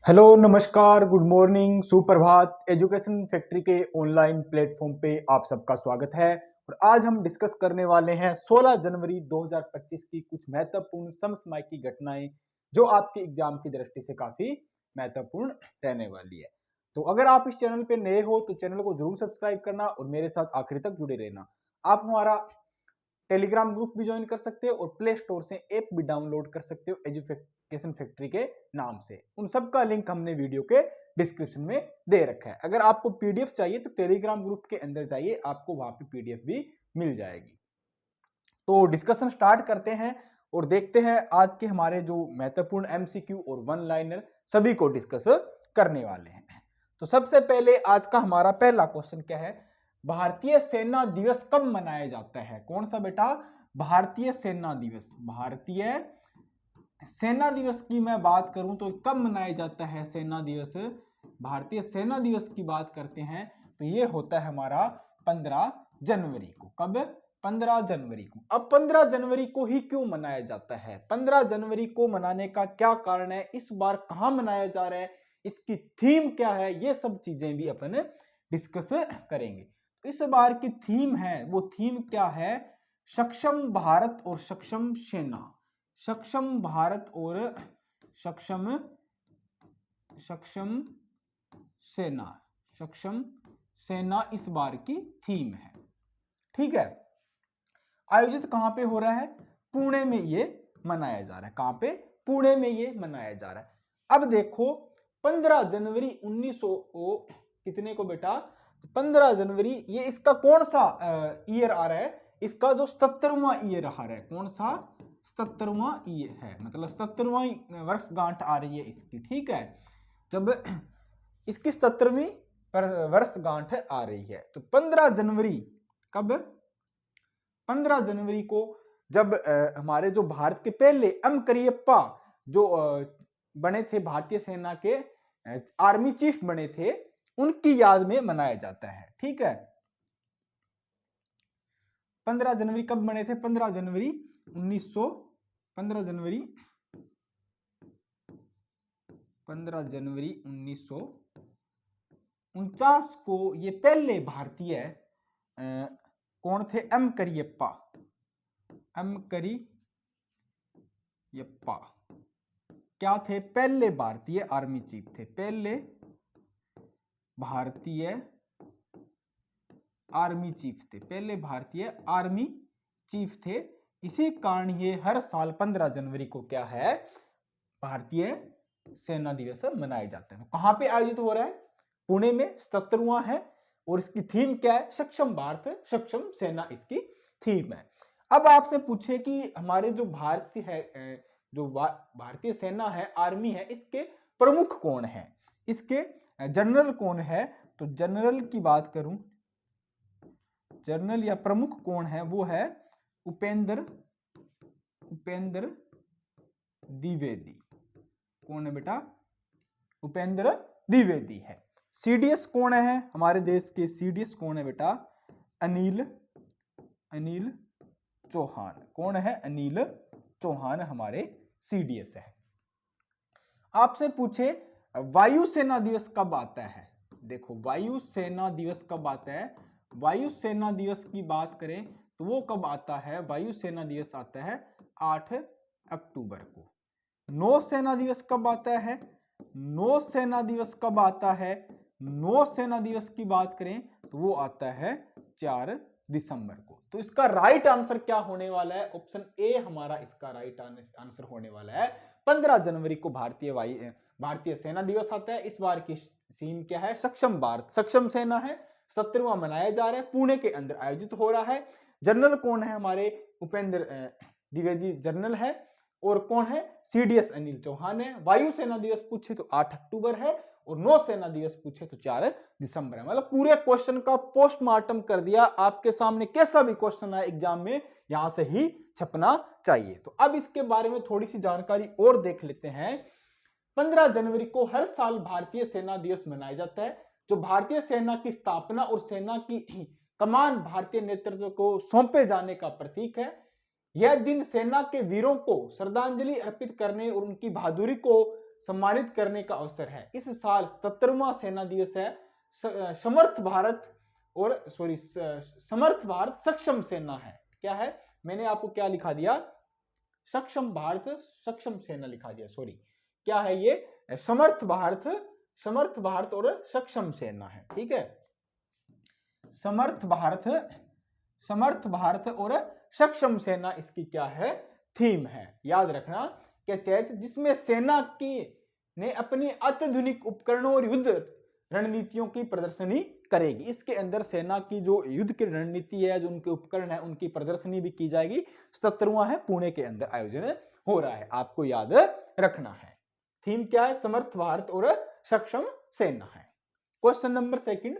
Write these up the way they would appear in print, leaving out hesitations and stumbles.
Hello, नमस्कार, good morning, सुप्रभात। Education factory के ऑनलाइन प्लेटफॉर्म पे आप सबका स्वागत है। और आज हम डिस्कस करने वाले हैं 16 जनवरी 2025 की कुछ महत्वपूर्ण समसामयिक घटनाएं जो आपके एग्जाम की दृष्टि से काफी महत्वपूर्ण रहने वाली है। तो अगर आप इस चैनल पे नए हो तो चैनल को जरूर सब्सक्राइब करना और मेरे साथ आखिर तक जुड़े रहना। आप हमारा टेलीग्राम ग्रुप भी ज्वाइन कर सकते हो और प्ले स्टोर से ऐप भी डाउनलोड कर सकते हो एजुकेशन फैक्ट्री के नाम से। उन सब का लिंक हमने वीडियो के डिस्क्रिप्शन में दे रखा है। अगर आपको पीडीएफ चाहिए तो टेलीग्राम ग्रुप के अंदर जाइए, आपको वहां पे पीडीएफ भी मिल जाएगी। तो डिस्कशन स्टार्ट करते हैं और देखते हैं आज के हमारे जो महत्वपूर्ण एमसीक्यू और वन लाइनर सभी को डिस्कस करने वाले हैं। तो सबसे पहले आज का हमारा पहला क्वेश्चन क्या है? भारतीय सेना दिवस कब मनाया जाता है? कौन सा बेटा? भारतीय सेना दिवस। भारतीय सेना दिवस की मैं बात करूं तो कब मनाया जाता है सेना दिवस? भारतीय सेना दिवस की बात करते हैं तो ये होता है हमारा 15 जनवरी को। कब? 15 जनवरी को। अब 15 जनवरी को ही क्यों मनाया जाता है? 15 जनवरी को मनाने का क्या कारण है? इस बार कहां मनाया जा रहा है? इसकी थीम क्या है? ये सब चीजें भी अपन डिस्कस करेंगे। इस बार की थीम है, वो थीम क्या है? सक्षम भारत और सक्षम सेना। सक्षम भारत और सक्षम सक्षम सेना। सक्षम सेना इस बार की थीम है। ठीक है। आयोजित कहां पे हो रहा है? पुणे में ये मनाया जा रहा है। कहां पे? पुणे में ये मनाया जा रहा है। अब देखो 15 जनवरी 1900 कितने को बेटा? 15 जनवरी ये इसका कौन सा ईयर आ रहा है? इसका जो 77वां ईयर आ रहा है। कौन सा? 77वां ईयर है, मतलब 77वां वर्षगांठ आ रही है इसकी। ठीक है। जब इसकी 77वीं वर्षगांठ आ रही है तो 15 जनवरी कब? 15 जनवरी को जब हमारे जो भारत के पहले एम करियप्पा जो बने थे, भारतीय सेना के आर्मी चीफ बने थे, उनकी याद में मनाया जाता है। ठीक है। 15 जनवरी कब बने थे? 15 जनवरी 1900 15 जनवरी 1949 को ये पहले भारतीय कौन थे? एम करियप्पा। एम करियप्पा क्या थे? पहले भारतीय आर्मी चीफ थे। पहले भारतीय आर्मी चीफ थे। पहले भारतीय आर्मी चीफ थे। इसी कारण ये हर साल 15 जनवरी को क्या है? भारतीय सेना दिवस मनाया जाता है। तो कहां पे आयोजित हो रहा है? पुणे में। 77वां है और इसकी थीम क्या है? सक्षम भारत सक्षम सेना इसकी थीम है। अब आपसे पूछे कि हमारे जो भारतीय है, जो भारतीय सेना है, आर्मी है, इसके प्रमुख कौन है? इसके जनरल कौन है? तो जनरल की बात करूं, जनरल या प्रमुख कौन है? वो है उपेंद्र द्विवेदी। कौन है बेटा? उपेंद्र द्विवेदी है। सीडीएस कौन है हमारे देश के? सीडीएस कौन है बेटा? अनिल चौहान। कौन है? अनिल चौहान हमारे सीडीएस है। आपसे पूछे वायुसेना दिवस कब आता है? देखो वायुसेना दिवस कब आता है? वायुसेना दिवस की बात करें तो वो कब आता है? वायुसेना दिवस आता है 8 अक्टूबर को। नौसेना दिवस कब आता है? नौसेना दिवस कब आता है? नौसेना दिवस की बात करें तो वो आता है 4 दिसंबर को। तो इसका राइट आंसर क्या होने वाला है? ऑप्शन ए हमारा इसका राइट आंसर होने वाला है। 15 जनवरी को भारतीय सेना दिवस आता है। इस बार की थीम क्या है? सक्षम भारत सक्षम सेना है। 77वां मनाया जा रहा है, पुणे के अंदर आयोजित हो रहा है। जनरल कौन है हमारे? उपेंद्र द्विवेदी जनरल है। और कौन है? सीडीएस अनिल चौहान है। वायुसेना दिवस पूछे तो 8 अक्टूबर है और नौसेना दिवस पूछे तो 4 दिसंबर है। मतलब पूरे क्वेश्चन का पोस्टमार्टम कर दिया। आपके सामने कैसा भी क्वेश्चन आए एग्जाम में, यहां से ही छपना चाहिए। तो अब इसके बारे में थोड़ी सी जानकारी और देख लेते हैं। 15 जनवरी को हर साल भारतीय सेना दिवस मनाया जाता है, जो भारतीय सेना की स्थापना और सेना की कमान भारतीय नेतृत्व को सौंपे जाने का प्रतीक है। यह दिन सेना के वीरों को श्रद्धांजलि अर्पित करने और उनकी बहादुरी को सम्मानित करने का अवसर है। इस साल 77वां सेना दिवस है। समर्थ भारत समर्थ भारत सक्षम सेना है। क्या है, मैंने आपको क्या लिखा दिया, सक्षम भारत सक्षम सेना लिखा दिया, सॉरी। क्या है ये, समर्थ भारत और सक्षम सेना है। ठीक है, समर्थ भारत और सक्षम सेना इसकी क्या है, थीम है। याद रखना के तहत जिसमें सेना की ने अपनी अत्याधुनिक उपकरणों और युद्ध रणनीतियों की प्रदर्शनी करेगी। इसके अंदर सेना की जो युद्ध की रणनीति है, जो उनके उपकरण है, उनकी प्रदर्शनी भी की जाएगी। 77वां है, पुणे के अंदर आयोजन हो रहा है, आपको याद रखना है। थीम क्या है, समर्थ भारत और सक्षम सेना है। क्वेश्चन नंबर सेकंड,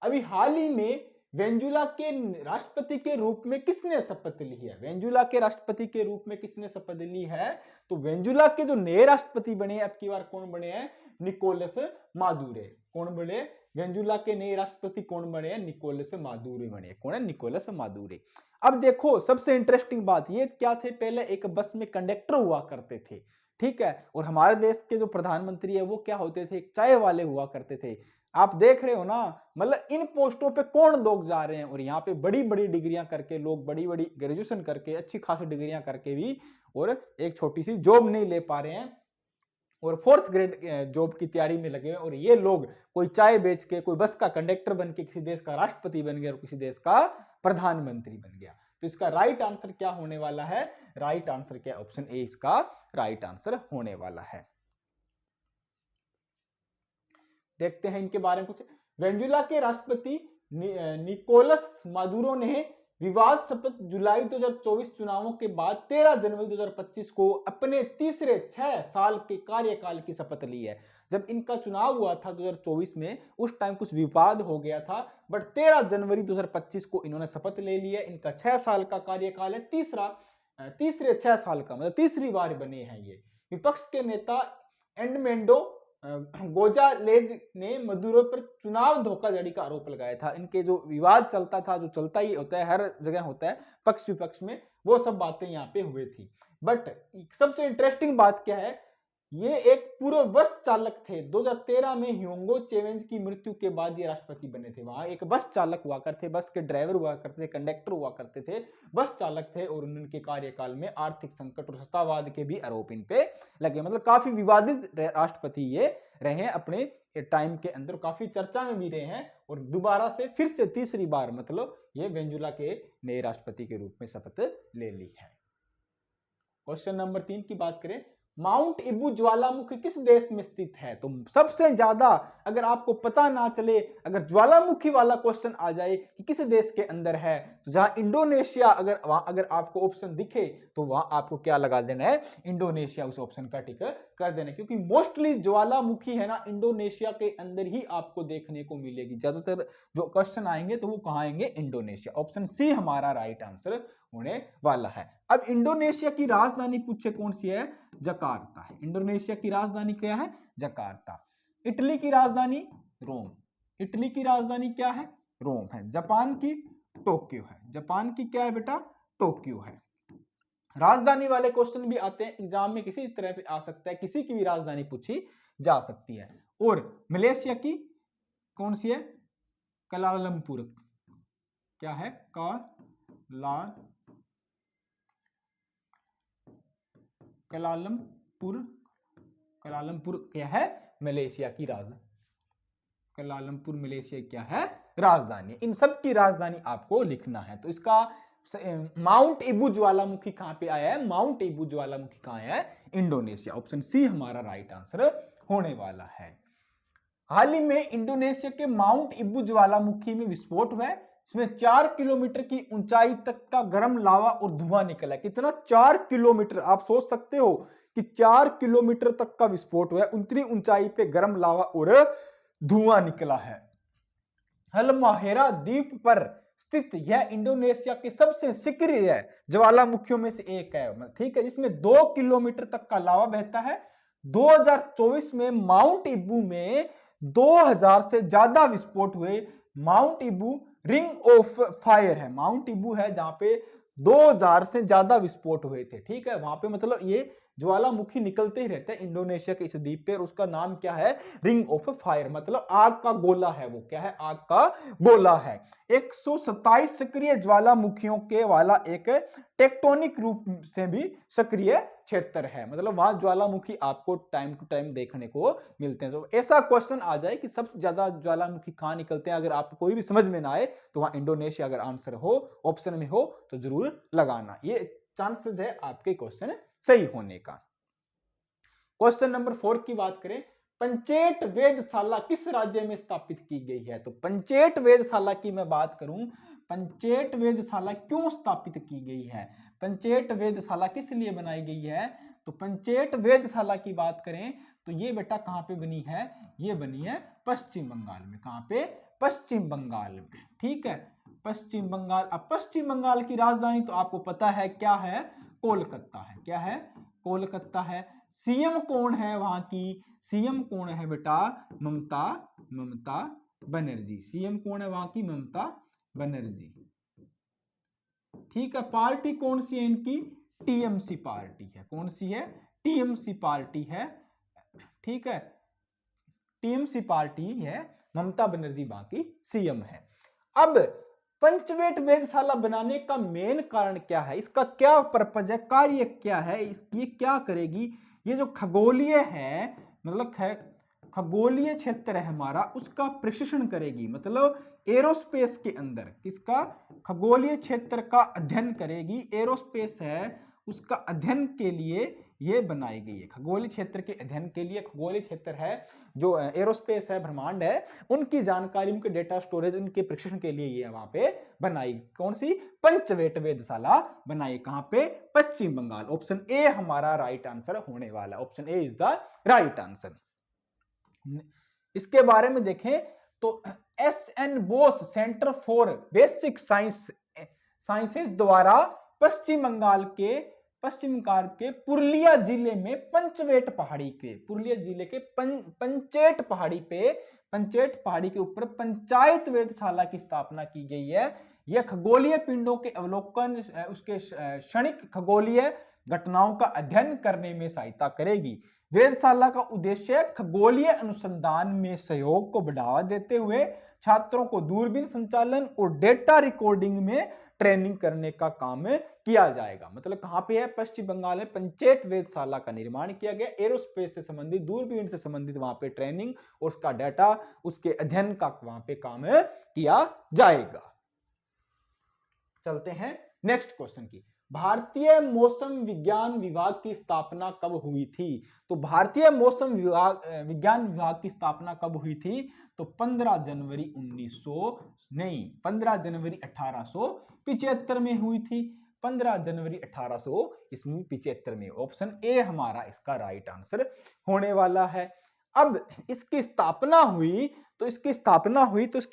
अभी हाल ही में वेनेजुएला के राष्ट्रपति के रूप में किसने शपथ ली है? वेनेजुएला के राष्ट्रपति के रूप में किसने शपथ ली है? तो वेनेजुएला के जो नए राष्ट्रपति बने अब की बार कौन बने हैं, निकोलस मादुरो। कौन बने, वेनेजुएला के नए राष्ट्रपति कौन बने हैं, निकोलस मादुरो बने। कौन है, निकोलस मादुरो। अब देखो सबसे इंटरेस्टिंग बात ये क्या थे, पहले एक बस में कंडक्टर हुआ करते थे, ठीक है, और हमारे देश के जो प्रधानमंत्री है वो क्या होते थे, चाय वाले हुआ करते थे। आप देख रहे हो ना, मतलब इन पोस्टों पे कौन लोग जा रहे हैं, और यहाँ पे बड़ी बड़ी डिग्रियां करके लोग, बड़ी बड़ी ग्रेजुएशन करके, अच्छी खासी डिग्रियां करके भी, और एक छोटी सी जॉब नहीं ले पा रहे हैं, और 4th ग्रेड जॉब की तैयारी में लगे हैं। और ये लोग कोई चाय बेच के, कोई बस का कंडक्टर बन के किसी देश का राष्ट्रपति बन गया और किसी देश का प्रधानमंत्री बन गया। तो इसका राइट आंसर क्या होने वाला है, राइट आंसर क्या, ऑप्शन ए इसका राइट आंसर होने वाला है। देखते हैं इनके बारे में कुछ। वेनेजुएला के राष्ट्रपति निकोलस मादुरो ने विवाद शपथ जुलाई 2024 चुनावों के बाद 13 जनवरी 2025 को अपने तीसरे 6 साल के कार्यकाल की शपथ ली है। जब इनका चुनाव हुआ था 2024 में, उस टाइम कुछ विवाद हो गया था, बट 13 जनवरी 2025 को इन्होंने शपथ ले ली है। इनका 6 साल का कार्यकाल है, तीसरे 6 साल का, मतलब तीसरी बार बने हैं ये। विपक्ष के नेता एडमेंडो गोजालेज ने मदुरो पर चुनाव धोखाधड़ी का आरोप लगाया था। इनके जो विवाद चलता था, जो चलता ही होता है, हर जगह होता है पक्ष विपक्ष में, वो सब बातें यहाँ पे हुई थी। बट सबसे इंटरेस्टिंग बात क्या है, ये एक पूर्व बस चालक थे। 2013 में ह्यूगो चेवेज की मृत्यु के बाद ये राष्ट्रपति बने थे। वहां एक बस चालक हुआ करते, बस के ड्राइवर हुआ करते थे, कंडक्टर हुआ करते थे, बस चालक थे, और उनके कार्यकाल में आर्थिक संकट और सत्तावाद के भी आरोप इन पे लगे। मतलब काफी विवादित राष्ट्रपति ये रहे हैं अपने टाइम के अंदर, काफी चर्चा में भी रहे हैं, और दोबारा से फिर से तीसरी बार मतलब ये वेनेजुएला के नए राष्ट्रपति के रूप में शपथ ले ली है। क्वेश्चन नंबर 3 की बात करें, माउंट इबू ज्वालामुखी किस देश में स्थित है? तो सबसे ज्यादा अगर आपको पता ना चले, अगर ज्वालामुखी वाला क्वेश्चन आ जाए कि किस देश के अंदर है, तो जहां इंडोनेशिया, अगर आपको ऑप्शन दिखे तो वहां आपको क्या लगा देना है, इंडोनेशिया, उस ऑप्शन का टिक कर देना, क्योंकि मोस्टली ज्वालामुखी है ना इंडोनेशिया के अंदर ही आपको देखने को मिलेगी। ज्यादातर जो क्वेश्चन आएंगे तो वो कहां आएंगे, इंडोनेशिया। ऑप्शन सी हमारा राइट आंसर होने वाला है। अब इंडोनेशिया की राजधानी पूछे कौन सी है, जकार्ता है। इंडोनेशिया की राजधानी क्या है, जकार्ता। इटली की राजधानी रोम, इटली की राजधानी क्या है, रोम है। जापान की टोक्यो है, जापान की क्या है बेटा, टोक्यो है। राजधानी वाले क्वेश्चन भी आते हैं एग्जाम में, किसी तरह पे आ सकता है, किसी की भी राजधानी पूछी जा सकती है। और मलेशिया की कौन सी है, कलालमपुर, क्या है, कलालमपुर क्या है, मलेशिया की राजधानी, कलालमपुर मलेशिया क्या है, राजधानी। इन सब की राजधानी आपको लिखना है। तो इसका माउंट इबू ज्वालामुखी कहां पे आया है, माउंट इबू ज्वालामुखी कहां है, इंडोनेशिया। ऑप्शन सी हमारा राइट आंसर होने वाला है। हाल ही में इंडोनेशिया के माउंट इबू ज्वालामुखी में विस्फोट हुआ है। इसमें 4 किलोमीटर की ऊंचाई तक का गर्म लावा और धुआं निकला है। कितना, 4 किलोमीटर। आप सोच सकते हो कि 4 किलोमीटर तक का विस्फोट हुआ है, उतनी ऊंचाई पे गर्म लावा और धुआं निकला है। हलमाहेरा द्वीप पर स्थित यह इंडोनेशिया के सबसे सक्रिय ज्वालामुखियों में से एक है, ठीक है, जिसमें 2 किलोमीटर तक का लावा बहता है। 2024 में माउंट इबू में 2000 से ज्यादा विस्फोट हुए। Mount Ibu ring of fire है, माउंट इबू है जहां पे 2000 से ज्यादा विस्फोट हुए थे। ठीक है, वहां पे मतलब ये ज्वालामुखी निकलते ही रहते हैं इंडोनेशिया के इस द्वीप पे, और उसका नाम क्या है, रिंग ऑफ फायर, मतलब आग का गोला है वो, क्या है, आग का गोला है। 127 सक्रिय ज्वालामुखियों के वाला एक टेक्टोनिक रूप से भी सक्रिय क्षेत्र है, मतलब वहां ज्वालामुखी आपको टाइम टू टाइम देखने को मिलते हैं। तो ऐसा क्वेश्चन आ जाए कि सबसे ज्यादा ज्वालामुखी कहां निकलते हैं, अगर आपको कोई भी समझ में ना आए तो वहां इंडोनेशिया अगर आंसर हो, ऑप्शन में हो, तो जरूर लगाना, ये चांसेस है आपके क्वेश्चन सही होने का। क्वेश्चन नंबर 4 की बात करें, पंचेट वेधशाला किस राज्य में स्थापित की गई है? तो पंचेट वेधशाला की मैं बात करूं, पंचेट वेधशाला क्यों स्थापित की गई है, पंचेट वेधशाला किस लिए बनाई गई है? तो पंचेट वेधशाला की बात करें तो ये बेटा कहां पे बनी है, ये बनी है पश्चिम बंगाल में। कहां पे? पश्चिम बंगाल में। ठीक है, पश्चिम बंगाल। अब पश्चिम बंगाल की राजधानी तो आपको पता है क्या है, कोलकाता है। क्या है? कोलकाता है। सीएम कौन है वहां की? सीएम कौन है बेटा? ममता बनर्जी। सीएम कौन है वहां की? ममता बनर्जी। ठीक है, पार्टी कौन सी है इनकी? टीएमसी पार्टी है। कौन सी है? टीएमसी पार्टी है। ठीक है, टीएमसी पार्टी है, ममता बनर्जी वहां की सीएम है। अब पंचवेट वेधशाला बनाने का मेन कारण क्या है, इसका क्या पर्पज है, कार्य क्या है, ये क्या करेगी? ये जो खगोलीय है, मतलब खगोलीय क्षेत्र है हमारा, उसका प्रशिक्षण करेगी, मतलब एरोस्पेस के अंदर किसका? खगोलीय क्षेत्र का अध्ययन करेगी। एरोस्पेस है, उसका अध्ययन के लिए ये बनाई गई है। खगोलीय क्षेत्र के अध्ययन के लिए, खगोलीय क्षेत्र है जो एरोस्पेस है, ब्रह्मांड है, उनकी जानकारी, उनके डेटा स्टोरेज, उनके प्रशिक्षण के लिए ये वहां पे बनाई। कौन सी? पंचवेट वेधशाला बनाई। कहां पे? पश्चिम बंगाल। ऑप्शन ए हमारा राइट आंसर होने वाला, option A is the right answer. इसके बारे में देखें तो SN. Bose centre for basic sciences द्वारा पश्चिम बंगाल के पुरुलिया जिले में पंचवेट पहाड़ी के, पुरुलिया जिले के पंचेट पहाड़ी के ऊपर पंचायत वेधशाला की स्थापना की गई है। यह खगोलीय पिंडों के अवलोकन, उसके क्षणिक खगोलीय घटनाओं का अध्ययन करने में सहायता करेगी। वेधशाला का उद्देश्य खगोलीय अनुसंधान में सहयोग को बढ़ावा देते हुए छात्रों को दूरबीन संचालन और डेटा रिकॉर्डिंग में ट्रेनिंग करने का काम किया जाएगा। मतलब कहां पे है? पश्चिम बंगाल में पंचेट वेधशाला का निर्माण किया गया। एरोस्पेस से संबंधित, दूरबीन से संबंधित वहां पे ट्रेनिंग और उसका डाटा, उसके अध्ययन का वहां पे काम किया जाएगा। चलते हैं नेक्स्ट क्वेश्चन की। भारतीय मौसम विज्ञान विभाग की स्थापना कब हुई थी? तो भारतीय मौसम विज्ञान विभाग की स्थापना कब हुई थी? तो 15 जनवरी 1875 में हुई थी। 15 जनवरी 1875 में। ऑप्शन ए हमारा इसका राइट आंसर होने वाला है। अब इसकी स्थापना हुई तो इसकी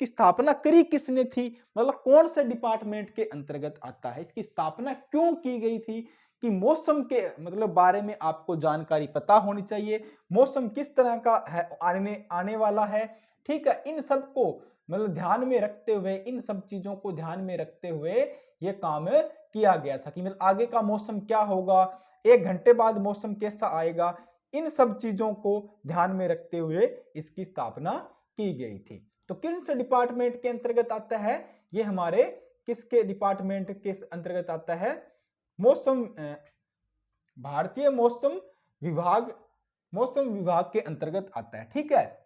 स्थापना करी किसने थी, मतलब कौन से डिपार्टमेंट के अंतर्गत आता है, इसकी स्थापना क्यों की गई थी? कि मौसम के मतलब बारे में आपको जानकारी पता होनी चाहिए, मौसम किस तरह का है, आने वाला है। ठीक है, इन सब को मतलब ध्यान में रखते हुए, इन सब चीजों को ध्यान में रखते हुए यह काम किया गया था कि मतलब आगे का मौसम क्या होगा, 1 घंटे बाद मौसम कैसा आएगा, इन सब चीजों को ध्यान में रखते हुए इसकी स्थापना की गई थी। तो किस डिपार्टमेंट के अंतर्गत आता है? ये हमारे किसके डिपार्टमेंट के अंतर्गत आता है? मौसम भारतीय मौसम विभाग के अंतर्गत आता है। ठीक है,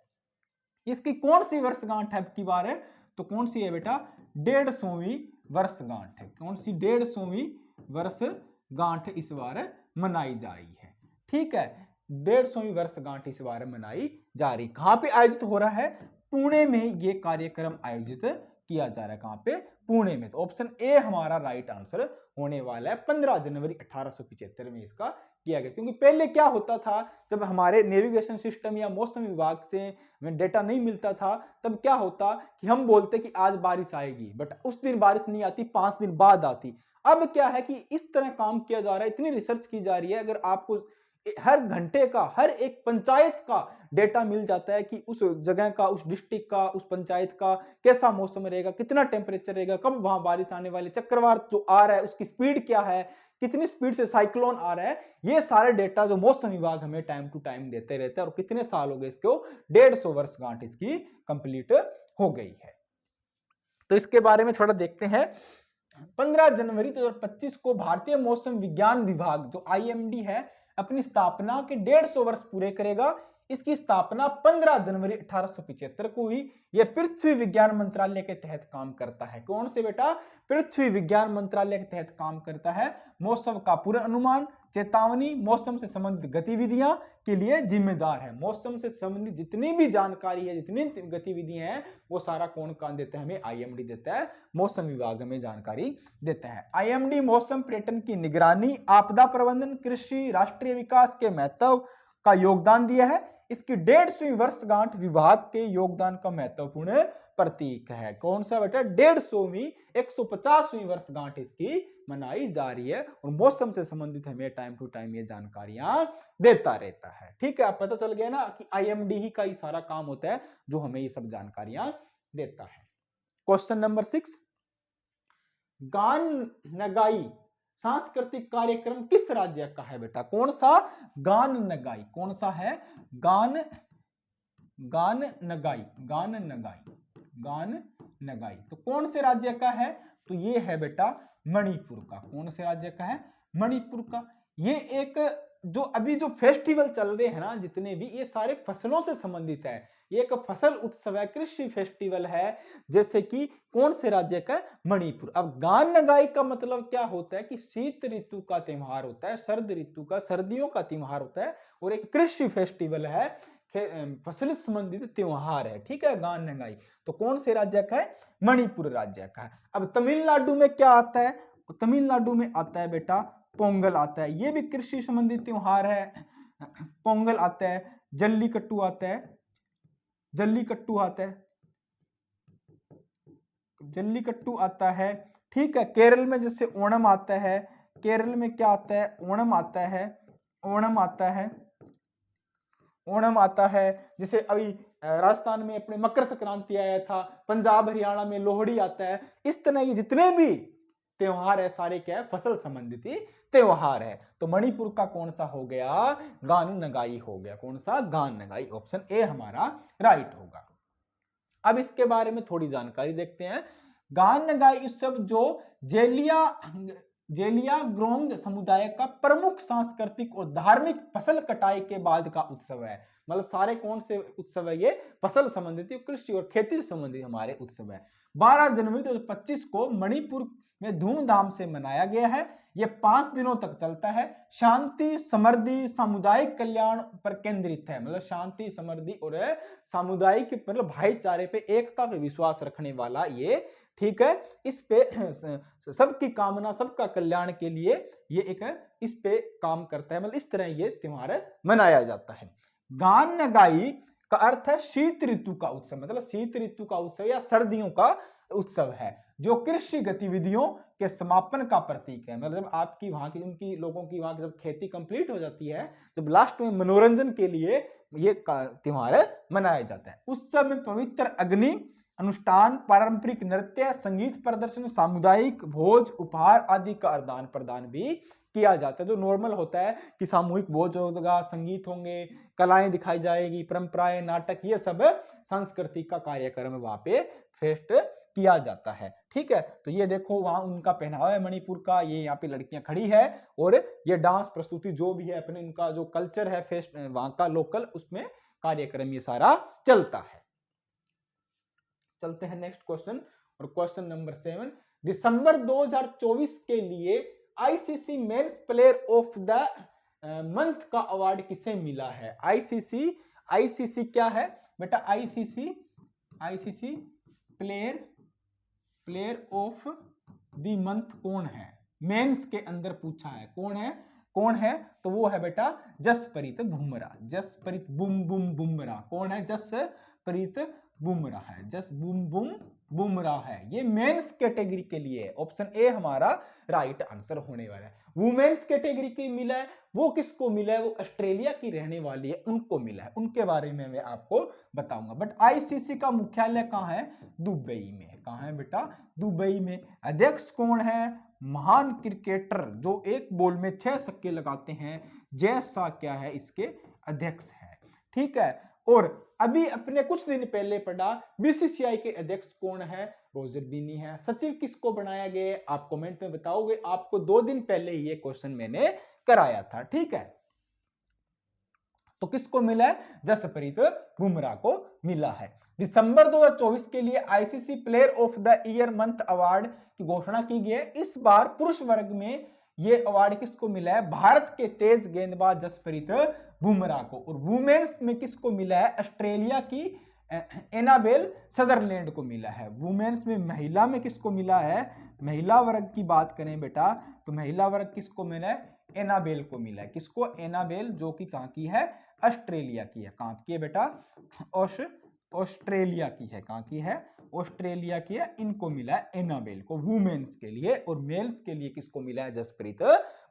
इसकी कौन सी वर्षगांठ है अब की बार है? तो कौन सी है बेटा? 150वीं वर्षगांठ है। कौन सी? 150वीं वर्षगांठ इस बार मनाई जा रही है। ठीक है, 150वीं वर्षगांठ इस बार मनाई जा रही। कहां पे आयोजित हो रहा है? पुणे में ये कार्यक्रम आयोजित किया जा रहा है। कहां पे? पुणे में। तो ऑप्शन ए हमारा राइट आंसर होने वाला है। 15 जनवरी 1875 में इसका किया गया। क्योंकि पहले क्या होता था, जब हमारे नेविगेशन सिस्टम या मौसम विभाग से डेटा नहीं मिलता था, तब क्या होता कि हम बोलते कि आज बारिश आएगी, बट उस दिन बारिश नहीं आती, 5 दिन बाद आती। अब क्या है कि इस तरह काम किया जा रहा है, इतनी रिसर्च की जा रही है, अगर आपको हर घंटे का, हर एक पंचायत का डेटा मिल जाता है कि उस जगह का, उस डिस्ट्रिक्ट का, उस पंचायत का कैसा मौसम रहेगा, कितना टेम्परेचर रहेगा, कब वहां बारिश आने वाली, चक्रवात जो आ रहा है उसकी स्पीड क्या है, कितनी स्पीड से साइक्लोन आ रहा है। ये सारे डेटा जो मौसम विभाग हमें टाइम टू टाइम देते रहते हैं। और कितने साल हो गए इसको, 150 वर्षगांठ इसकी कंप्लीट हो गई है। तो इसके बारे में थोड़ा देखते हैं। 15 जनवरी 2025 को भारतीय मौसम विज्ञान विभाग जो आईएमडी है अपनी स्थापना के 150 वर्ष पूरे करेगा। इसकी स्थापना 15 जनवरी 1875 को हुई। यह पृथ्वी विज्ञान मंत्रालय के तहत काम करता है। कौन से बेटा, पृथ्वी विज्ञान मंत्रालय के तहत काम करता है। मौसम का पूर्वानुमान, चेतावनी, मौसम से संबंधित गतिविधियां के लिए जिम्मेदार है। मौसम से संबंधित जितनी भी जानकारी है, जितनी गतिविधियां हैं, वो सारा कौन कौन देता है हमें, आईएमडी देता है। मौसम विभाग हमें जानकारी देता है। आईएमडी मौसम पर्यटन की निगरानी, आपदा प्रबंधन, कृषि, राष्ट्रीय विकास के महत्व का योगदान दिया है। इसकी 150वीं वर्षगांठ विभाग के योगदान का महत्वपूर्ण प्रतीक है। कौन सा बेटा, 150वीं 150वीं वर्षगांठ इसकी मनाई जा रही है। और मौसम से संबंधित हमें टाइम टू टाइम ये जानकारियां देता रहता है। ठीक है, आप पता चल गया ना कि आईएमडी ही का ही सारा काम होता है जो हमें ये सब जानकारियां देता है। क्वेश्चन नंबर 6, गान नगाई सांस्कृतिक कार्यक्रम किस राज्य का है बेटा। कौन सा, गान नगाई, कौन सा है, गान नगाई, गान नगाई, गान नगाई। तो कौन से राज्य का है, तो ये है बेटा मणिपुर का। कौन से राज्य का है, मणिपुर का। ये एक जो अभी जो फेस्टिवल चल रहे हैं ना जितने भी, ये सारे फसलों से संबंधित है। ये एक फसल उत्सव है, कृषि फेस्टिवल है। जैसे कि कौन से राज्य का, मणिपुर। अब गान नगाई का मतलब क्या होता है कि शीत ऋतु का त्योहार होता है, सर्द ऋतु का, सर्दियों का त्योहार होता है। और एक कृषि फेस्टिवल है, फसल संबंधित त्योहार है। ठीक है, गान नगाई तो कौन से राज्य का है, मणिपुर राज्य का है। अब तमिलनाडु में क्या आता है, तमिलनाडु में आता है बेटा पोंगल आता है। ये भी कृषि संबंधित त्योहार है। पोंगल आता है, जल्लीकट्टू आता है, जल्लीकट्टू आता है, जल्लीकट्टू आता है। ठीक है, केरल में जैसे ओणम आता है, केरल में क्या आता है, ओणम आता है, ओणम आता है, ओणम आता है। जैसे अभी राजस्थान में अपने मकर संक्रांति आया था, पंजाब हरियाणा में लोहड़ी आता है। इस तरह ये जितने भी त्योहार है सारे क्या है, फसल संबंधित त्योहार है। तो मणिपुर का कौन सा हो गया, गान नगाई हो गया। कौन सा, गान नगाई, ऑप्शन ए हमारा राइट होगा। अब इसके बारे में थोड़ी जानकारी देखते हैं। गान नगाई उत्सव जो जेलियांगरोंग समुदाय का प्रमुख सांस्कृतिक और धार्मिक फसल कटाई के बाद का उत्सव है। मतलब सारे कौन से उत्सव है, ये फसल संबंधित, कृषि और खेती संबंधित हमारे उत्सव है। 12 जनवरी 2025 को मणिपुर में धूमधाम से मनाया गया है। यह 5 दिनों तक चलता है। शांति, समृद्धि, सामुदायिक कल्याण पर केंद्रित है। मतलब शांति, समृद्धि और सामुदायिक मतलब भाईचारे पे, एकता पे विश्वास रखने वाला ये। ठीक है, इस पे सबकी कामना, सबका कल्याण के लिए ये एक इस पे काम करता है। मतलब इस तरह ये त्योहार मनाया जाता है। गान नगाई का अर्थ है शीत ऋतु का उत्सव। मतलब शीत ऋतु का उत्सव या सर्दियों का उत्सव है जो कृषि गतिविधियों के समापन का प्रतीक है। मतलब आपकी वहां की, उनकी लोगों की वहां की जब खेती कंप्लीट हो जाती है, जब लास्ट में मनोरंजन के लिए ये त्योहार मनाया जाता है। उस समय पवित्र अग्नि अनुष्ठान, पारंपरिक नृत्य, संगीत प्रदर्शन, सामुदायिक भोज, उपहार आदि का आदान प्रदान भी किया जाता है। जो नॉर्मल होता है कि सामूहिक भोज होगा, संगीत होंगे, कलाएं दिखाई जाएगी, परंपराएं, नाटक, ये सब सांस्कृतिक का कार्यक्रम वहां पे फेस्ट किया जाता है। ठीक है, तो ये देखो वहां उनका पहनावा है मणिपुर का। ये यहाँ पे लड़कियां खड़ी है और ये डांस प्रस्तुति जो भी है अपने उनका जो कल्चर है फेस्ट वहां का लोकल, उसमें कार्यक्रम ये सारा चलता है। चलते हैं नेक्स्ट क्वेश्चन। और क्वेश्चन नंबर 7, दिसंबर 2024 के लिए ICC men's player of the month का अवार्ड किसे मिला है। आईसीसी क्या है बेटा, ICC player of the month कौन है, मेंस के अंदर पूछा है। कौन है तो वो है बेटा जसप्रीत बुमराह। जसप्रीत बुमराह कौन है, जसप्रीत बुमराह है, बुमराह है। ये मेंस कैटेगरी के लिए है, ऑप्शन ए हमारा राइट आंसर होने वाला है। वुमेन्स कैटेगरी के मिला है, वो किसको मिला है? वो ऑस्ट्रेलिया की रहने वाली है, उनको मिला है, उनके बारे में मैं आपको बताऊंगा। बट आईसीसी का मुख्यालय कहाँ है? दुबई में। कहाँ है बेटा? दुबई में। अध्यक्ष कौन है? महान क्रिकेटर जो एक बॉल में 6 छक्के लगाते हैं, जय शाह क्या है इसके अध्यक्ष है। ठीक है। और अभी अपने कुछ दिन पहले पढ़ा बीसीसीआई के अध्यक्ष कौन है? रोजर बिनी है। सचिव किसको बनाया गया? आप कमेंट में बताओगे, आपको 2 दिन पहले ये क्वेश्चन मैंने कराया था। ठीक है, तो किसको मिला है? जसप्रीत बुमराह को मिला है। दिसंबर 2024 के लिए ICC player of the year month award की घोषणा की गई है। इस बार पुरुष वर्ग में यह अवार्ड किसको मिला है? भारत के तेज गेंदबाज जसप्रीत बुमराह को। और वुमेन्स में किसको मिला है? ऑस्ट्रेलिया की एनाबेल सदरलैंड को मिला है। वुमेन्स में महिला में किसको मिला है? महिला वर्ग की बात करें बेटा, तो महिला वर्ग किसको मिला है? एनाबेल को मिला है। किसको? एनाबेल, जो कि कहां की है? ऑस्ट्रेलिया की है। कहां की है बेटा? ऑस्ट्रेलिया की है। कहां की है? ऑस्ट्रेलिया की है। इनको मिला है एनाबेल को वुमेन्स के लिए। और मेल्स के लिए किसको मिला है? जसप्रीत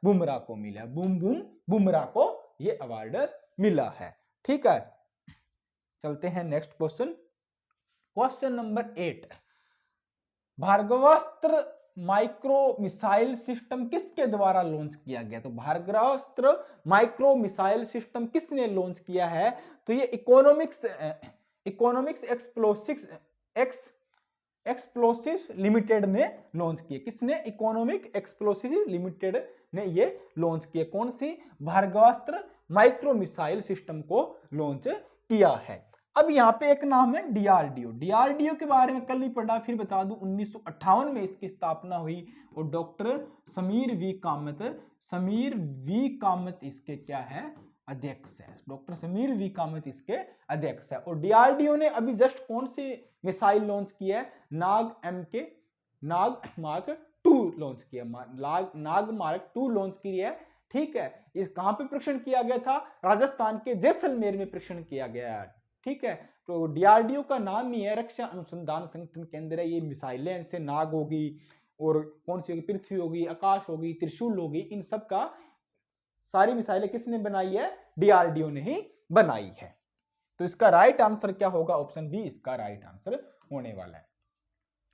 बुमराह को मिला है। बूम बूम बुमराह को ये अवार्ड मिला है। ठीक है, चलते हैं next question. Question number 8, Bhargavastra micro missile system किसके द्वारा लॉन्च किया गया? तो भार्गवास्त्र माइक्रो मिसाइल सिस्टम किसने लॉन्च किया है? तो ये इकोनॉमिक्स एक्सप्लोसिव लिमिटेड ने लॉन्च किया। किसने? इकोनॉमिक एक्सप्लोसिव लिमिटेड ने ये लॉन्च किया। कौन सी? भार्गवास्त्र माइक्रो मिसाइल सिस्टम को लॉन्च किया है। अब यहाँ पे एक नाम है डीआरडीओ। डीआरडीओ के बारे में कल ही पढ़ा, फिर बता दूं 1958 में इसकी स्थापना हुई। और डॉक्टर समीर वी कामत इसके क्या है? अध्यक्ष है। डॉक्टर समीर वी कामत इसके अध्यक्ष है। और डीआरडीओ ने अभी जस्ट कौन सी मिसाइल लॉन्च की है? नाग मार्क 2 लॉन्च किया। नाग मार्क 2 लॉन्च की है। ठीक है, इस कहां पे परीक्षण किया गया था? राजस्थान के जैसलमेर में परीक्षण किया गया है। ठीक है, तो डीआरडीओ का नाम ही है रक्षा अनुसंधान संगठन केंद्र है। ये मिसाइलें जैसे नाग होगी, और कौन सी होगी? पृथ्वी होगी, आकाश होगी, त्रिशूल होगी, इन सब का सारी मिसाइलें किसने बनाई है? डीआरडीओ ने ही बनाई है। तो इसका राइट आंसर क्या होगा? ऑप्शन बी इसका राइट आंसर होने वाला है।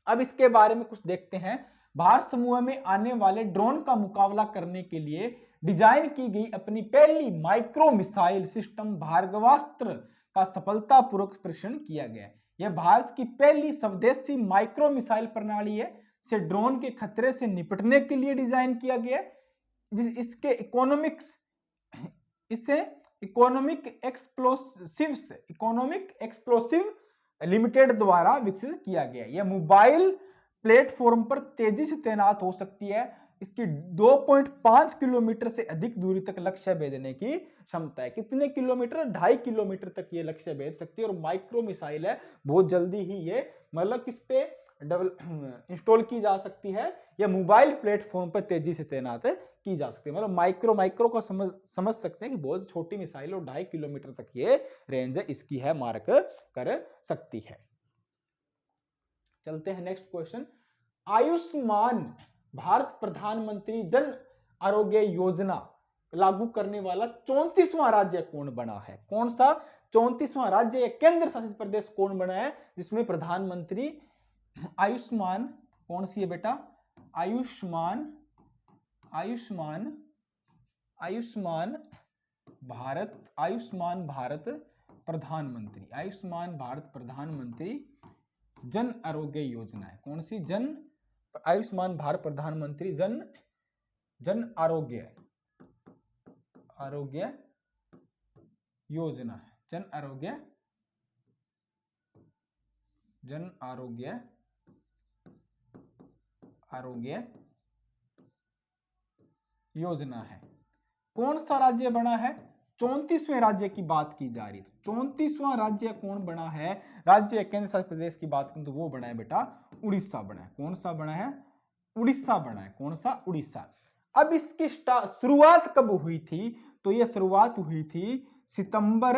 अब इसके बारे में कुछ देखते हैं। भारत समूह में आने वाले ड्रोन का मुकाबला करने के लिए डिजाइन की गई अपनी पहली माइक्रो मिसाइल सिस्टम भार्गवास्त्र का सफलतापूर्वक परीक्षण किया गया। यह भारत की पहली स्वदेशी माइक्रो मिसाइल प्रणाली है। इसे ड्रोन के खतरे से निपटने के लिए डिजाइन किया गया। इसके इकोनॉमिक एक्सप्लोसिव लिमिटेड द्वारा विकसित किया गया। यह मोबाइल प्लेटफॉर्म पर तेजी से तैनात हो सकती है। इसकी 2.5 किलोमीटर से अधिक दूरी तक लक्ष्य भेजने की क्षमता है। कितने किलोमीटर? 2.5 किलोमीटर तक ये लक्ष्य भेज सकती है। और माइक्रो मिसाइल है, बहुत जल्दी ही ये मतलब किस पे इंस्टॉल की जा सकती है? या मोबाइल प्लेटफॉर्म पर तेजी से तैनात की जा सकती है। मतलब माइक्रो को समझ सकते हैं कि बहुत छोटी मिसाइल और 2.5 किलोमीटर तक ये रेंज इसकी है, मार्क कर सकती है। चलते हैं नेक्स्ट क्वेश्चन। आयुष्मान भारत प्रधानमंत्री जन आरोग्य योजना लागू करने वाला 34वां राज्य कौन बना है? कौन सा 34वां राज्य या केंद्र शासित प्रदेश कौन बना है जिसमें प्रधानमंत्री आयुष्मान, कौन सी है बेटा? आयुष्मान भारत प्रधानमंत्री जन आरोग्य योजना है। कौन सी? आयुष्मान भारत प्रधानमंत्री जन आरोग्य योजना है। जन आरोग्य योजना है। कौन सा राज्य बना है? 34वें राज्य की बात की जा रही है। 34वां राज्य कौन बना है? राज्य केंद्र शासित प्रदेश की बात करूं तो वो बना है बेटा उड़ीसा बना है। कौन सा बना है? उड़ीसा बना है। कौन सा? उड़ीसा। अब इसकी शुरुआत कब हुई थी? तो ये शुरुआत हुई थी सितंबर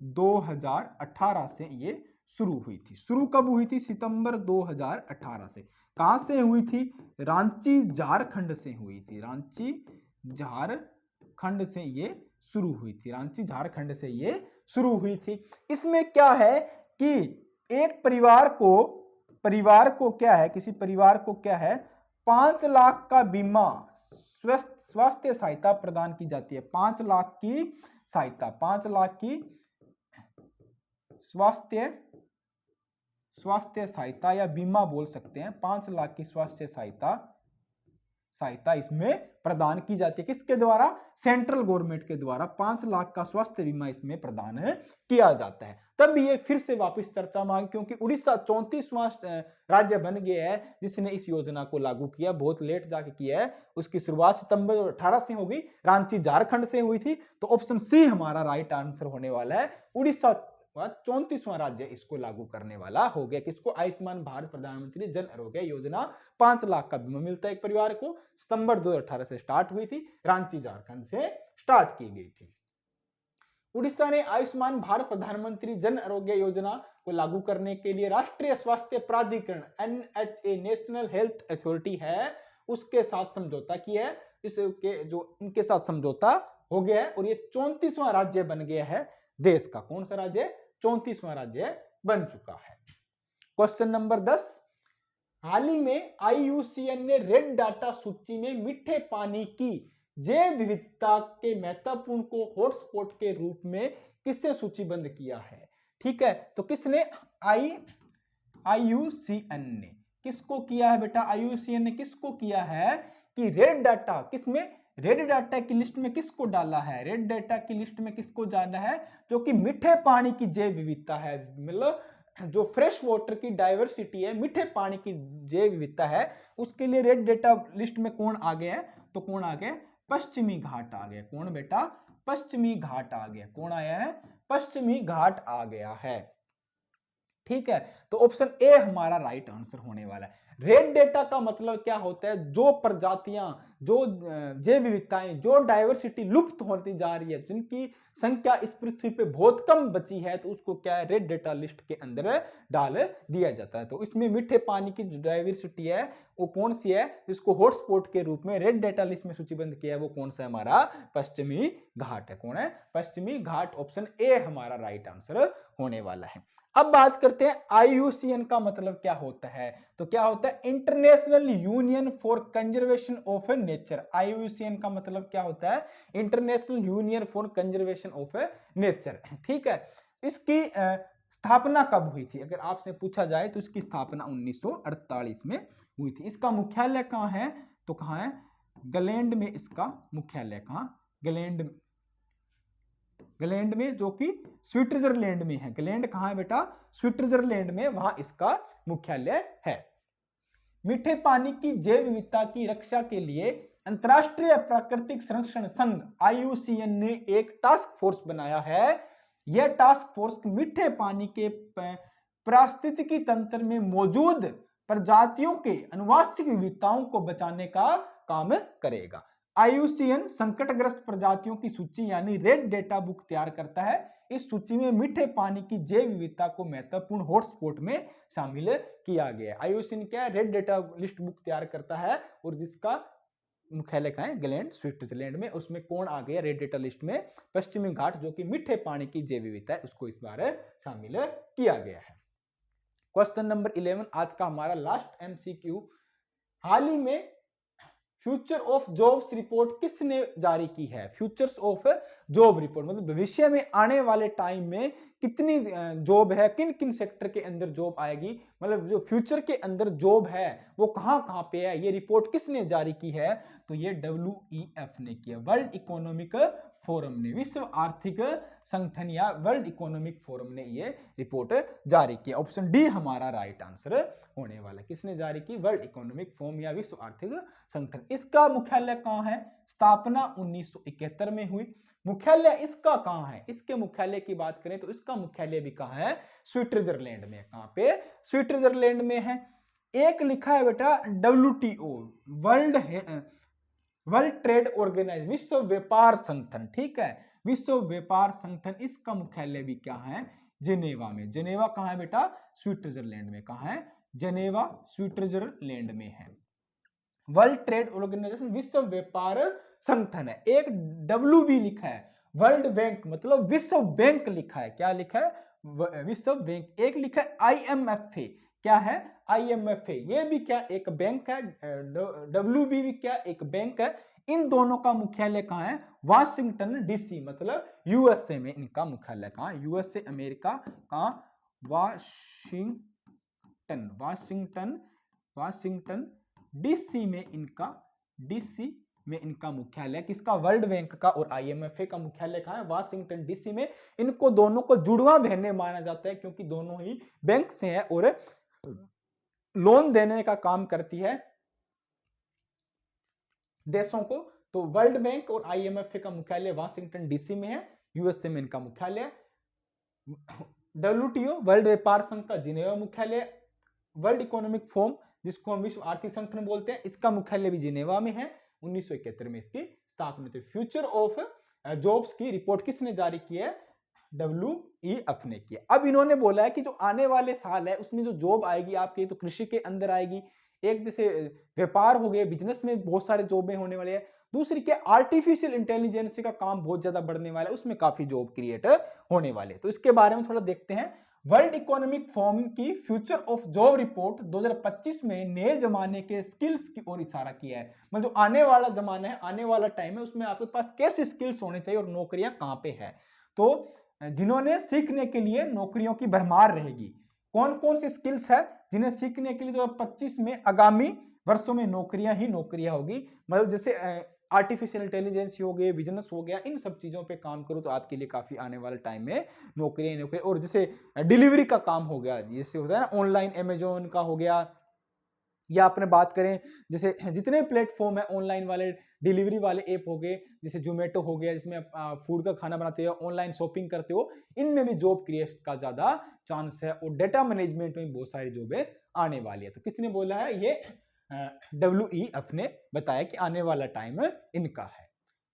2018 से ये शुरू हुई थी। शुरू कब हुई थी? सितंबर 2018 से। कहां से हुई थी? रांची झारखंड से हुई थी। रांची झारखंड से ये शुरू हुई थी। रांची झारखंड से ये शुरू हुई थी। इसमें क्या है कि एक परिवार को क्या है, किसी परिवार को क्या है, 5 लाख का बीमा स्वास्थ्य सहायता प्रदान की जाती है। 5 लाख की सहायता, 5 लाख की स्वास्थ्य सहायता या बीमा बोल सकते हैं। 5 लाख की स्वास्थ्य सहायता इसमें प्रदान की जाती है। किसके द्वारा? सेंट्रल गवर्नमेंट के द्वारा 5 लाख का स्वास्थ्य बीमा इसमें प्रदान किया जाता है। तब ये फिर से वापस चर्चा में आई, क्योंकि उड़ीसा 34वां राज्य बन गया है जिसने इस योजना को लागू किया। बहुत लेट जाके किया है। उसकी शुरुआत सितंबर 2018 से हो गई। रांची झारखंड से हुई थी। तो ऑप्शन सी हमारा राइट आंसर होने वाला है। उड़ीसा 34वां राज्य इसको लागू करने वाला हो गया। किसको? आयुष्मान भारत प्रधानमंत्री जन आरोग्य योजना। 5 लाख का बीमा मिलता है एक परिवार को। सितंबर 2018 से स्टार्ट हुई थी। रांची झारखंड से स्टार्ट की गई थी। उड़ीसा ने आयुष्मान भारत प्रधानमंत्री जन आरोग्य योजना को लागू करने के लिए राष्ट्रीय स्वास्थ्य प्राधिकरण NHA नेशनल हेल्थ अथॉरिटी है उसके साथ समझौता किया है। इसके जो इनके साथ समझौता हो गया है और ये 34वां राज्य बन गया है देश का। कौन सा राज्य? 34वां राज्य बन चुका है। क्वेश्चन नंबर 10, हाल ही में IUCN ने रेड डाटा सूची में मीठे पानी की जैव विविधता के महत्वपूर्ण को हॉटस्पॉट के रूप में किससे सूचीबद्ध किया है? ठीक है, तो किसने? IUCN ने किसको किया है बेटा? IUCN ने किसको किया है कि रेड डाटा, किसमें? रेड डाटा की लिस्ट में किसको डाला है? रेड डाटा की लिस्ट में किसको डाला है? जो कि मीठे पानी की जैव विविधता है, मतलब जो फ्रेश वाटर की डाइवर्सिटी है, मीठे पानी की जैव विविधता है, उसके लिए रेड डाटा लिस्ट में कौन आ गया है? तो कौन आ गया? पश्चिमी घाट आ गया। कौन बेटा? पश्चिमी घाट आ गया। कौन आया है? पश्चिमी घाट आ गया है। ठीक है, तो ऑप्शन ए हमारा राइट आंसर होने वाला है। रेड डेटा का मतलब क्या होता है? जो प्रजातियां, जो जैव विविधताएं, जो डाइवर्सिटी लुप्त होती जा रही है, जिनकी संख्या इस पृथ्वी पे बहुत कम बची है, तो उसको क्या है? रेड डेटा लिस्ट के अंदर डाल दिया जाता है। तो इसमें मीठे पानी की जो डाइवर्सिटी है वो कौन सी है जिसको हॉटस्पॉट के रूप में रेड डेटा लिस्ट में सूचीबद्ध किया है? वो कौन सा है? हमारा पश्चिमी घाट है। कौन है? पश्चिमी घाट। ऑप्शन ए हमारा राइट आंसर होने वाला है। अब बात करते हैं IUCN का मतलब क्या होता है। तो क्या होता है? International union for conservation of nature. IUCN का मतलब क्या होता है? International union for conservation of nature. ठीक है, इसकी स्थापना कब हुई थी? अगर आपसे पूछा जाए तो इसकी स्थापना 1948 में हुई थी। इसका मुख्यालय कहाँ है? तो कहाँ है? ग्लैंड में इसका मुख्यालय। कहाँ? ग्लैंड में, जो कि स्विट्जरलैंड में है। ग्लैंड कहां है बेटा? स्विट्जरलैंड में, वहां इसका मुख्यालय है। मीठे पानी की जैव विविधता की रक्षा के लिए अंतरराष्ट्रीय प्राकृतिक संरक्षण संघ IUCN ने एक टास्क फोर्स बनाया है। यह टास्क फोर्स मीठे पानी के पारिस्थितिकी तंत्र में मौजूद प्रजातियों के आनुवंशिक विविधताओं को बचाने का काम करेगा। IUCN संकटग्रस्त प्रजातियों की सूची यानी रेड डेटा बुक तैयार करता है। इस सूची में मीठे पानी की जैव विविधता को महत्वपूर्ण हॉटस्पॉट में शामिल किया गया है। IUCN क्या है? रेड डेटा लिस्ट बुक तैयार करता है और जिसका मुख्यालय कहाँ है? ग्लैंड, स्विट्जरलैंड में। उसमें कौन आ गया रेड डेटा लिस्ट में? पश्चिमी घाट, जो कि मीठे पानी की जैव विविधता है, उसको इस बार शामिल किया गया है। क्वेश्चन नंबर 11 आज का हमारा लास्ट MCQ। हाल ही में फ्यूचर ऑफ जॉब्स रिपोर्ट किसने जारी की है? फ्यूचर्स ऑफ जॉब रिपोर्ट मतलब भविष्य में आने वाले टाइम में कितनी जॉब है, किन किन सेक्टर के अंदर जॉब आएगी, मतलब जो फ्यूचर के अंदर जॉब है वो कहां कहां पे है, ये रिपोर्ट किसने जारी की है? तो ये WEF ने किया, वर्ल्ड इकोनॉमिक फोरम ने, विश्व आर्थिक संगठन या वर्ल्ड इकोनॉमिक फोरम ने ये रिपोर्ट जारी की। ऑप्शन डी हमारा राइट आंसर होने वाला। किसने जारी की? वर्ल्ड इकोनॉमिक फोरम या विश्व आर्थिक संगठन। इसका मुख्यालय कहां है? स्थापना 1971 में हुई। मुख्यालय इसका कहां है? इसके मुख्यालय की बात करें तो इसका मुख्यालय भी कहां है? स्विट्जरलैंड में। कहां पे? स्विट्जरलैंड में है। एक लिखा है बेटा WTO, वर्ल्ड ट्रेड ऑर्गेनाइजेशन, विश्व व्यापार संगठन। ठीक है, विश्व व्यापार संगठन, इसका मुख्यालय भी क्या है? जेनेवा में। जेनेवा कहाँ है बेटा? स्विट्जरलैंड में। कहाँ है? जेनेवा स्विट्जरलैंड में है। वर्ल्ड ट्रेड ऑर्गेनाइजेशन विश्व व्यापार संगठन है। एक WV लिखा है, वर्ल्ड बैंक मतलब विश्व बैंक लिखा है। क्या लिखा है? विश्व बैंक। एक लिखा है IMF। क्या है? IMF। ये भी क्या एक बैंक है? WB भी क्या एक बैंक है। इन दोनों का मुख्यालय कहाँ है? वाशिंगटन DC मतलब USA में इनका मुख्यालय। कहाँ? USA America. कहाँ? वाशिंगटन वाशिंगटन DC में इनका मुख्यालय। किसका? वर्ल्ड बैंक का। और IMF का मुख्यालय कहाँ है? वाशिंगटन DC में। इनको दोनों को जुड़वा बहने माना जाता है क्योंकि दोनों ही बैंक से है और लोन देने का काम करती है देशों को। तो वर्ल्ड बैंक और IMF का मुख्यालय वाशिंगटन DC में है, USA में इनका मुख्यालय। WTO वर्ल्ड व्यापार संघ का जिनेवा मुख्यालय। वर्ल्ड इकोनॉमिक फोरम जिसको हम विश्व आर्थिक संगठन बोलते हैं, इसका मुख्यालय भी जिनेवा में है। 1971 में इसकी स्थापना हुई। फ्यूचर ऑफ जॉब्स की रिपोर्ट किसने जारी की है? WEF ने किया। अब इन्होंने बोला है कि जो आने वाले साल है उसमें जो जॉब आएगी आपके, तो कृषि के अंदर आएगी। एक जैसे व्यापार हो गए, बिजनेस में बहुत सारे जॉबें होने वाले हैं। दूसरी क्या? आर्टिफिशियल इंटेलिजेंस का काम बहुत ज्यादा बढ़ने वाला है, उसमें काफी जॉब क्रिएट होने वाले। तो इसके बारे में थोड़ा देखते हैं। वर्ल्ड इकोनॉमिक फोरम की फ्यूचर ऑफ जॉब रिपोर्ट 2025 में नए जमाने के स्किल्स की ओर इशारा किया है। मतलब जो आने वाला जमाना है, आने वाला टाइम है, उसमें आपके पास कैसे स्किल्स होने चाहिए और नौकरियां कहां पे है। तो जिन्होंने सीखने के लिए नौकरियों की भरमार रहेगी। कौन कौन सी स्किल्स है जिन्हें सीखने के लिए 2025 में आगामी वर्षों में नौकरियां ही नौकरियां होगी। मतलब जैसे आर्टिफिशियल इंटेलिजेंस हो गए, बिजनेस हो गया, इन सब चीजों पे काम करो तो आपके लिए काफी आने वाले टाइम में नौकरी। और जैसे डिलीवरी का काम हो गया, जैसे होता है ना ऑनलाइन, अमेजोन का हो गया, या अपने बात करें जैसे जितने प्लेटफॉर्म है ऑनलाइन वाले, डिलीवरी वाले ऐप हो गए, जैसे जोमेटो हो गया जिसमें आप फूड का खाना बनाते हो, ऑनलाइन शॉपिंग करते हो, इनमें भी जॉब क्रिएशन का ज्यादा चांस है। और डेटा मैनेजमेंट में बहुत सारी जॉबें आने वाली है। तो किसने बोला है? ये WEF ने बताया कि आने वाला टाइम इनका है।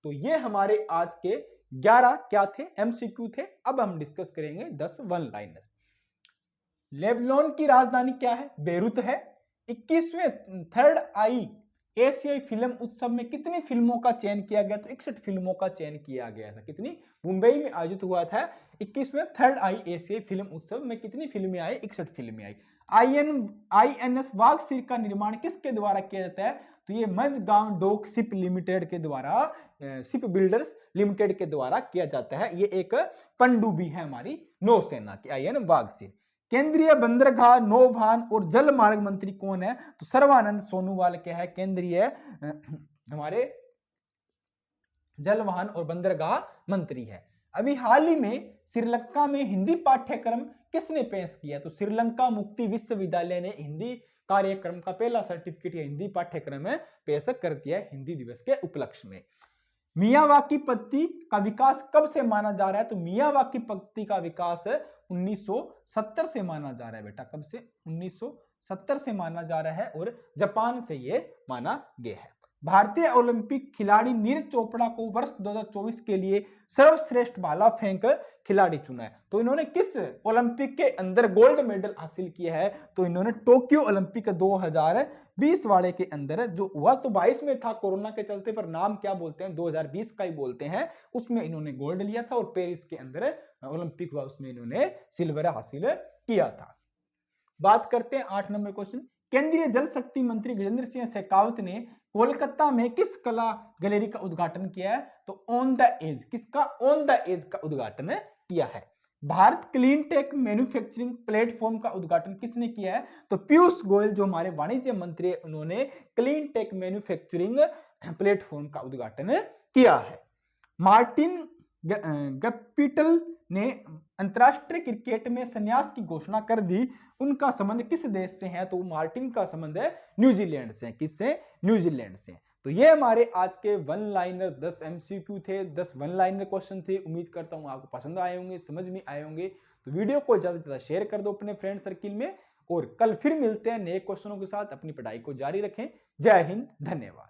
तो ये हमारे आज के 11 क्या थे? MCQ थे। अब हम डिस्कस करेंगे 10 वन लाइनर। लेबनान की राजधानी क्या है? बेरूत है। 21वें थर्ड आई एशियाई फिल्म उत्सव में कितनी फिल्मों का चयन किया गया? तो 61 फिल्मों का चयन किया गया था। कितनी? मुंबई में आयोजित हुआ था 21वें थर्ड आई एशियाई फिल्म उत्सव में कितनी फिल्में आई? 61 फिल्में आई। INS वाघसीर का निर्माण किसके द्वारा किया जाता है? तो ये मझगांव डॉक शिप लिमिटेड के द्वारा, शिप बिल्डर्स लिमिटेड के द्वारा किया जाता है। ये एक पनडुब्बी है हमारी नौसेना की, IN वाघसीर। केंद्रीय बंदरगाह, नौवहन और जल मार्ग मंत्री कौन है? तो सर्बानंद सोनोवाल क्या है? केंद्रीय हमारे जल वाहन और बंदरगाह मंत्री है। अभी हाल ही में श्रीलंका में हिंदी पाठ्यक्रम किसने पेश किया? तो श्रीलंका मुक्ति विश्वविद्यालय ने हिंदी कार्यक्रम का पहला सर्टिफिकेट या हिंदी पाठ्यक्रम में पेश कर दिया है हिंदी दिवस के उपलक्ष्य में। मियावाकी पद्धति का विकास कब से माना जा रहा है? तो मियावाकी पद्धति का विकास 1970 से माना जा रहा है बेटा। कब से? 1970 से माना जा रहा है और जापान से ये माना गया है। भारतीय ओलंपिक खिलाड़ी नीरज चोपड़ा को वर्ष 2024 के लिए सर्वश्रेष्ठ भाला फेंक खिलाड़ी चुना है। तो इन्होंने किस ओलंपिक के अंदर गोल्ड मेडल हासिल किया है? तो इन्होंने टोक्यो ओलंपिक 2020 वाले के अंदर, जो हुआ तो 22 में था कोरोना के चलते, पर नाम क्या बोलते हैं? 2020 का ही बोलते हैं। उसमें इन्होंने गोल्ड लिया था। और पेरिस के अंदर ओलंपिक हुआ, उसमें इन्होंने सिल्वर हासिल किया था। बात करते हैं 8 नंबर क्वेश्चन। केंद्रीय जल शक्ति मंत्री गजेंद्र सिंह शेखावत ने कोलकाता में किस कला गैलरी का उद्घाटन किया है? तो ऑन द एज। किसका? ऑन द एज का उद्घाटन किया है। Bharat clean tech manufacturing platform का उद्घाटन किसने किया है? तो पीयूष गोयल जो हमारे वाणिज्य मंत्री है, उन्होंने क्लीन टेक मैन्युफैक्चरिंग प्लेटफॉर्म का उद्घाटन किया है। मार्टिन गप्टिल ने अंतरराष्ट्रीय क्रिकेट में संन्यास की घोषणा कर दी। उनका संबंध किस देश से है? तो मार्टिन का संबंध है न्यूजीलैंड से। किससे? न्यूजीलैंड से। तो ये हमारे आज के वन लाइनर 10 MCQ थे, 10 वन लाइनर क्वेश्चन थे। उम्मीद करता हूं आपको पसंद आए होंगे, समझ में आए होंगे। तो वीडियो को ज्यादा से ज्यादा शेयर कर दो अपने फ्रेंड सर्किल में, और कल फिर मिलते हैं नए क्वेश्चनों के साथ। अपनी पढ़ाई को जारी रखें। जय हिंद, धन्यवाद।